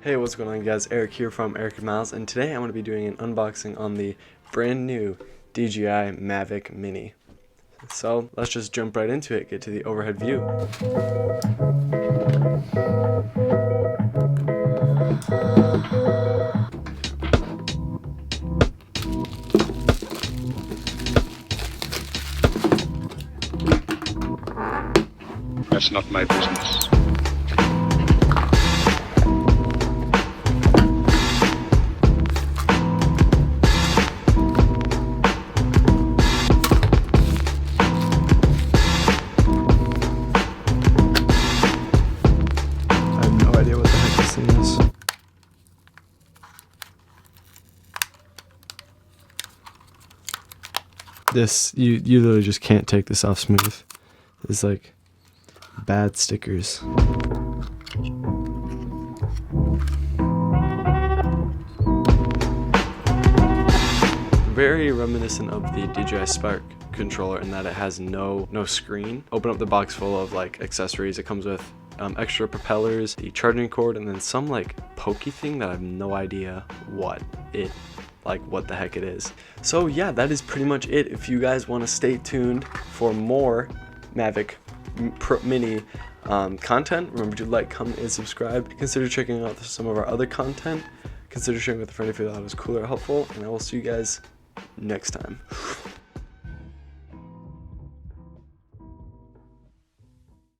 Hey, what's going on guys? Eric here from Eric and Myles, and today I'm going to be doing an unboxing on the brand new DJI Mavic Mini. So let's just jump right into it, get to the overhead view. That's not my business. I have no idea what the heck this thing is. This, you literally just can't take this off smooth. It's like bad stickers. Very reminiscent of the DJI Spark controller in that it has no screen. Open up the box full of like accessories. It comes with extra propellers, the charging cord, and then some like pokey thing that I have no idea what the heck it is. So yeah, that is pretty much it. If you guys want to stay tuned for more Mavic Mini content, remember to like, comment, and subscribe. Consider checking out some of our other content. Consider sharing with a friend if you thought it was cool or helpful, and I will see you guys next time.